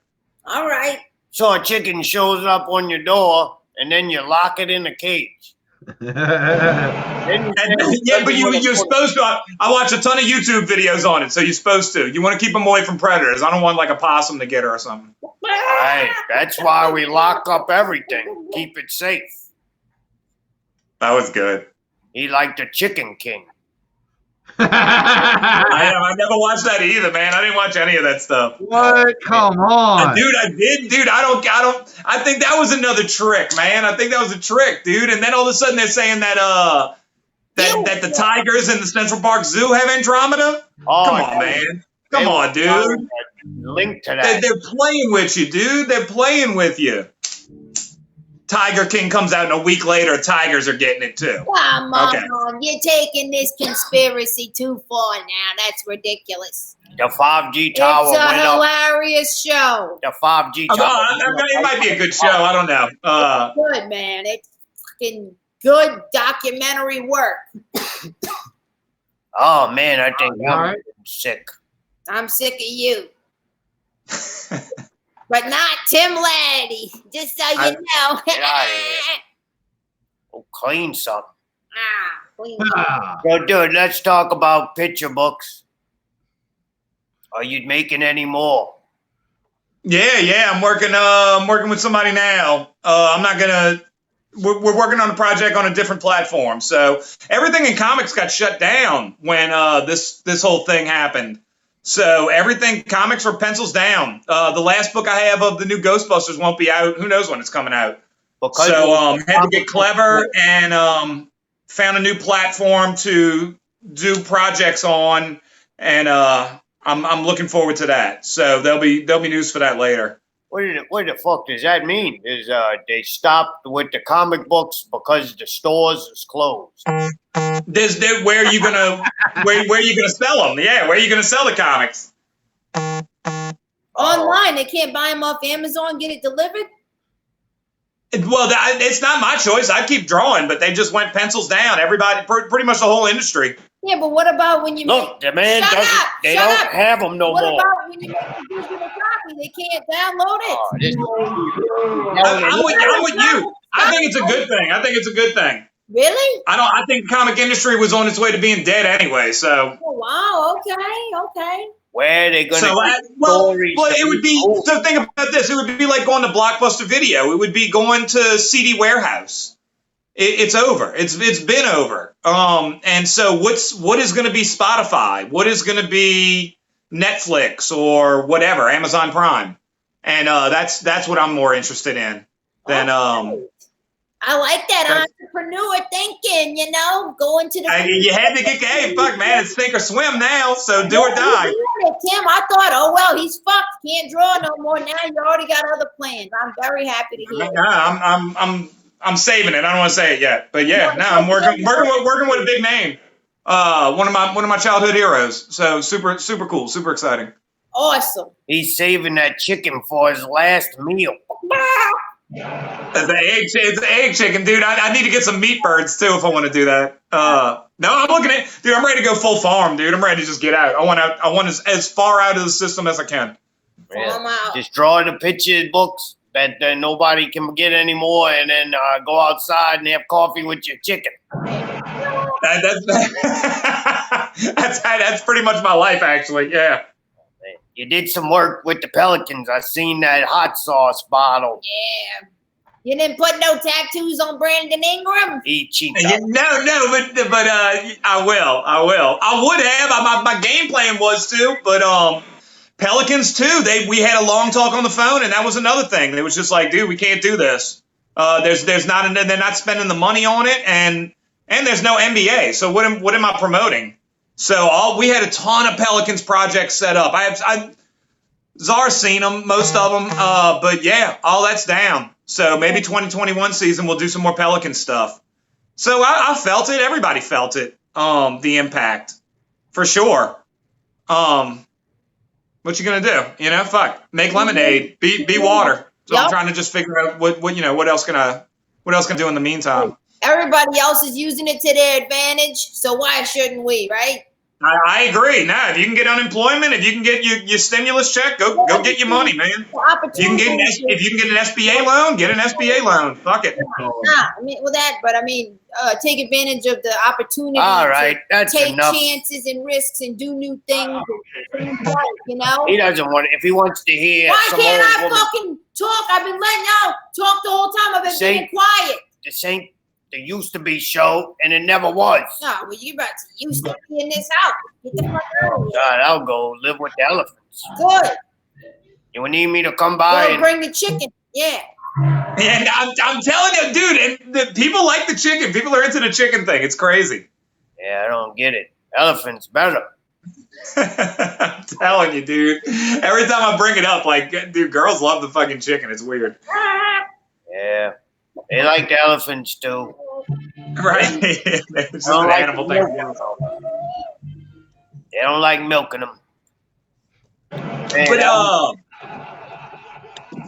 All right. So a chicken shows up on your door, and then you lock it in a cage. Yeah, but you're supposed to. I watch a ton of YouTube videos on it, so you're supposed to. You want to keep them away from predators. I don't want like a possum to get her or something. Right. That's why we lock up everything. Keep it safe. That was good. He like the Chicken King. I never watched that either, man. I didn't watch any of that stuff. What? Come on, dude. I did, dude. I think that was another trick, man. I think that was a trick, dude. And then all of a sudden they're saying that that the tigers in the Central Park Zoo have Andromeda. Oh, come on, man. Come on, dude. Link to that. They're playing with you, dude. They're playing with you. Tiger King comes out, and a week later, tigers are getting it too. Come on, you're taking this conspiracy too far now. That's ridiculous. The 5G tower It's a went up. hilarious show. The 5G tower. It might be a good show. I don't know. It's good, man. It's fucking good documentary work. Oh man, I think All I'm right. sick. I'm sick of you. But not Tim Lattie, just so you know. Get out of here. Oh, clean something. Clean. Ah. So, dude, let's talk about picture books. Are you making any more? Yeah. I'm working with somebody now. I'm not gonna. We're working on a project on a different platform. So everything in comics got shut down when this whole thing happened. So everything, comics are pencils down. The last book I have of the new Ghostbusters won't be out. Who knows when it's coming out? Because Had to get clever and found a new platform to do projects on, and I'm looking forward to that. So there'll be news for that later. What the fuck does that mean? Is they stopped with the comic books because the stores is closed? Where are you gonna sell them? Yeah, where are you gonna sell the comics? Online, they can't buy them off Amazon, get it delivered? Well, it's not my choice. I keep drawing, but they just went pencils down. Everybody, pretty much the whole industry. Yeah, but what about when you Look, the man Shut doesn't. up, They shut don't up. have them no What more. about when you make a digital copy? They can't download it. Oh, this- I'm with you. I think it's a good thing. Really? I think the comic industry was on its way to being dead anyway. So, Oh, wow. Okay. Where are they going to it would be. So think about this. It would be like going to Blockbuster Video. It would be going to CD Warehouse. It's over. It's been over. And so what is going to be Spotify? What is going to be Netflix or whatever, Amazon Prime? And that's what I'm more interested in than I like that entrepreneur thinking, going to the. you had to get, hey, fuck, man, it's sink or swim now, so do or die. Tim, I thought, oh, well, he's fucked. Can't draw no more. Now you already got other plans. I'm very happy to hear it. I'm saving it. I don't want to say it yet, but yeah, no, I'm working with a big name. One of my childhood heroes. So super cool, super exciting. Awesome. He's saving that chicken for his last meal. It's the egg chicken, dude. I need to get some meat birds too if I want to do that. No, I'm looking at, dude. I'm ready to go full farm, dude. I'm ready to just get out. I want as far out of the system as I can. Farm out. Just draw the picture books that nobody can get anymore, and then go outside and have coffee with your chicken. That's pretty much my life, actually. Yeah. You did some work with the Pelicans. I seen that hot sauce bottle. Yeah. You didn't put no tattoos on Brandon Ingram? He cheats. No, but I will. I would have. My game plan was to, but Pelicans too. We had a long talk on the phone, and that was another thing. It was just like, dude, we can't do this. They're not spending the money on it, and there's no NBA. So what am I promoting? So we had a ton of Pelicans projects set up. Czar's seen them, most of them, but yeah, all that's down. So maybe 2021 season we'll do some more Pelican stuff. So I felt it. Everybody felt it. The impact, for sure. What you gonna do? Fuck, make lemonade, be water. So I'm trying to just figure out what else can I do in the meantime. Everybody else is using it to their advantage, so why shouldn't we, right? I agree. Nah, if you can get unemployment, if you can get your stimulus check, go get your money, man. If you can get an SBA loan, get an SBA loan. Fuck it. Take advantage of the opportunity. All right, that's take enough. chances and risks and do new things. You know. He doesn't want it. If he wants to hear, Why some can't I old woman, fucking talk? I've been letting y'all talk the whole time. I've been being quiet. This ain't the used to be show, and it never was. No, well, you about to used to be in this house. Get the fuck out of here. God, I'll go live with the elephants. Good. You need me to come by Go and bring the chicken. Yeah. And I'm telling you, dude, and the people like the chicken. People are into the chicken thing. It's crazy. Yeah, I don't get it. Elephants better. I'm telling you, dude. Every time I bring it up, like, dude, girls love the fucking chicken. It's weird. Yeah. They like the elephants too. Right. It's just an animal thing. They don't like milking them.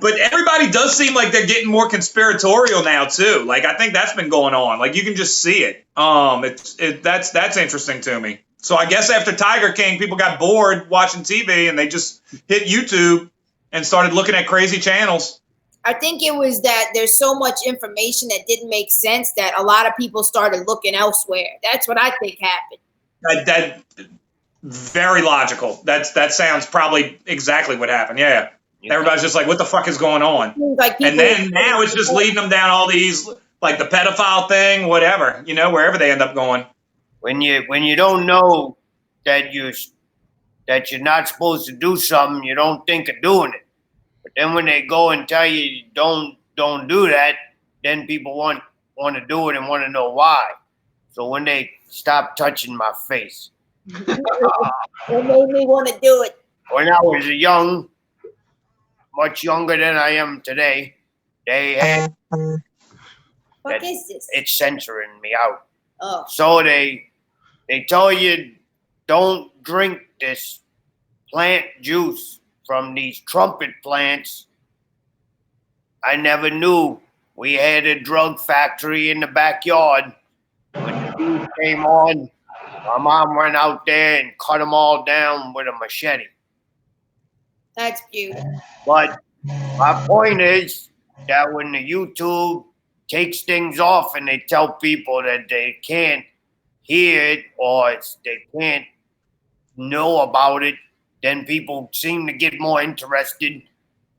But everybody does seem like they're getting more conspiratorial now too. Like, I think that's been going on. Like, you can just see it. That's interesting to me. So I guess after Tiger King, people got bored watching TV and they just hit YouTube and started looking at crazy channels. I think it was that there's so much information that didn't make sense that a lot of people started looking elsewhere. That's what I think happened. That very logical. That sounds probably exactly what happened. Yeah. Everybody's just like, what the fuck is going on? Like and then now it's just leading them down all these, like the pedophile thing, whatever, you know, wherever they end up going. When you don't know that you're not supposed to do something, you don't think of doing it. But then when they go and tell you don't do that, then people want to do it and want to know why. So when they stop touching my face, it made me want to do it. When I was young, much younger than I am today, they had. What is this? It's censoring me out. Oh. So they tell you don't drink this plant juice from these trumpet plants. I never knew we had a drug factory in the backyard. When the juice came on, my mom went out there and cut them all down with a machete. That's beautiful. But my point is that when the YouTube takes things off and they tell people that they can't hear it or they can't know about it, then people seem to get more interested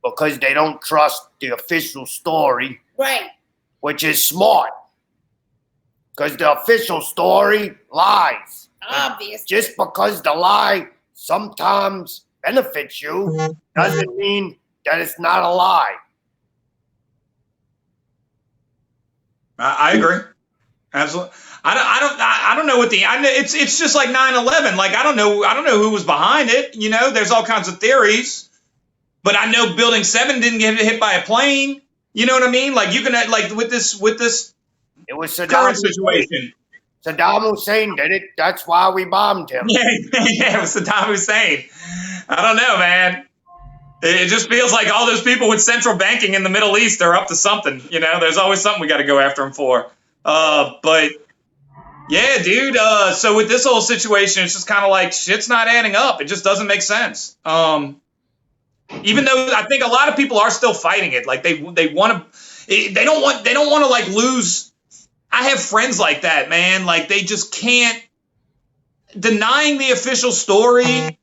because they don't trust the official story. Right. Which is smart. Because the official story lies. Obviously. Just because the lie sometimes benefits you doesn't mean that it's not a lie. I agree. Absolutely. I don't know what it's just like 9/11. Like I don't know who was behind it. You know, there's all kinds of theories, but I know Building 7 didn't get hit by a plane. You know what I mean? Like you can like with this. It was Saddam current situation. Saddam Hussein did it. That's why we bombed him. Yeah, it was Saddam Hussein. I don't know, man. It just feels like all those people with central banking in the Middle East are up to something. You know, there's always something we got to go after them for. But yeah, dude. So with this whole situation, it's just kind of like shit's not adding up. It just doesn't make sense. Even though I think a lot of people are still fighting it, like they want to, they don't want to like lose. I have friends like that, man. Like they just can't denying the official story.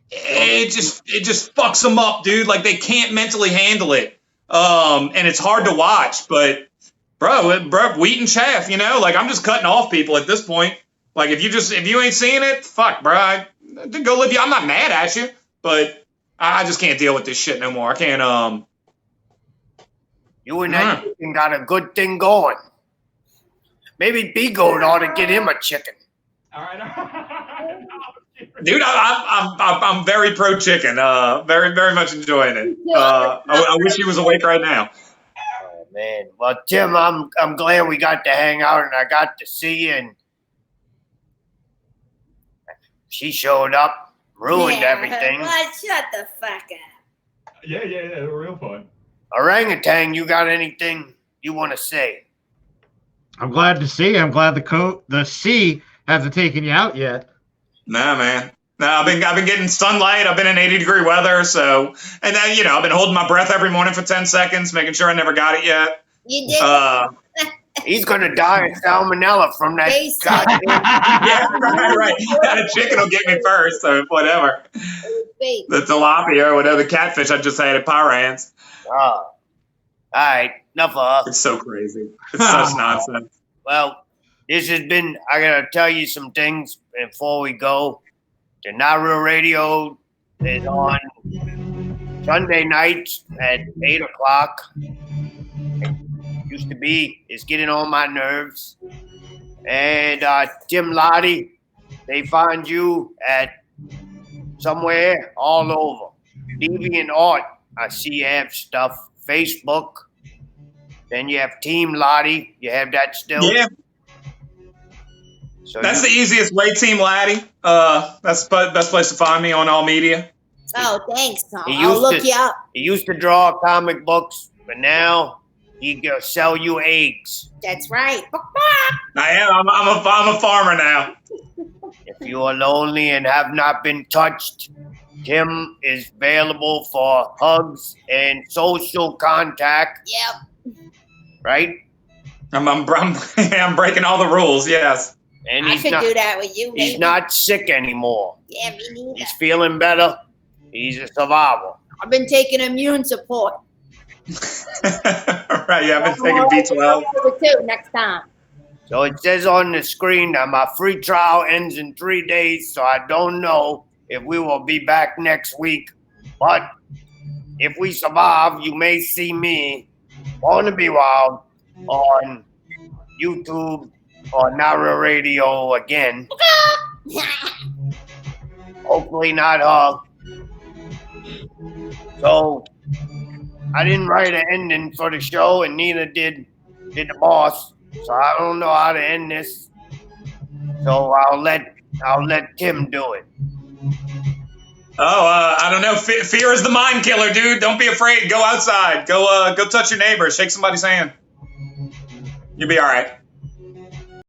It just fucks them up, dude. Like they can't mentally handle it. And it's hard to watch, but bro, wheat and chaff, you know, like I'm just cutting off people at this point. Like if you ain't seeing it, fuck, bro, go live. I'm not mad at you, but I just can't deal with this shit no more. I can't. You and that chicken got a good thing going. Maybe B-Goat ought to get him a chicken. All right. Dude, I'm very pro chicken. Very, very much enjoying it. I wish he was awake right now. Oh man, well Tim, I'm glad we got to hang out and I got to see you. And she showed up, ruined everything. Well, shut the fuck up. Yeah, real fun. Orangutan, you got anything you want to say? I'm glad to see. I'm glad the C hasn't taken you out yet. Nah, man. No, I've been getting sunlight. I've been in 80-degree weather, so and then I've been holding my breath every morning for 10 seconds, making sure I never got it yet. You did. He's gonna die of salmonella from that. Goddamn. Yeah, right. The chicken will get me first, so whatever. The tilapia or whatever, the catfish I just had at Power Hands. All right, enough of. It's so crazy. It's such nonsense. Well, this has been. I gotta tell you some things before we go. The Not Real Radio is on Sunday nights at 8 o'clock. Used to be. It's getting on my nerves. And Tim Lattie, they find you at somewhere all over. Deviant Art, I see you have stuff. Facebook. Then you have Team Lattie. You have that still? Yeah. So that's the easiest way, Team Lattie. That's the best place to find me on all media. Oh, thanks, Tom. I'll look you up. He used to draw comic books, but now he can sell you eggs. That's right. I am. I'm a farmer now. If you are lonely and have not been touched, Tim is available for hugs and social contact. Yep. Right? I'm breaking all the rules. Yes. And I could do that with you. He's not sick anymore. Yeah, me neither. He's feeling better. He's a survivor. I've been taking immune support. Right, yeah, I've been taking B12. Too, next time. So it says on the screen that my free trial ends in 3 days, so I don't know if we will be back next week. But if we survive, you may see me on the Be Wild on YouTube or Not Real Radio again. Hopefully not her. So I didn't write an ending for the show, and neither did the boss. So I don't know how to end this. So I'll let Tim do it. Oh, I don't know. Fear is the mind killer, dude. Don't be afraid. Go outside. Go touch your neighbor. Shake somebody's hand. You'll be all right.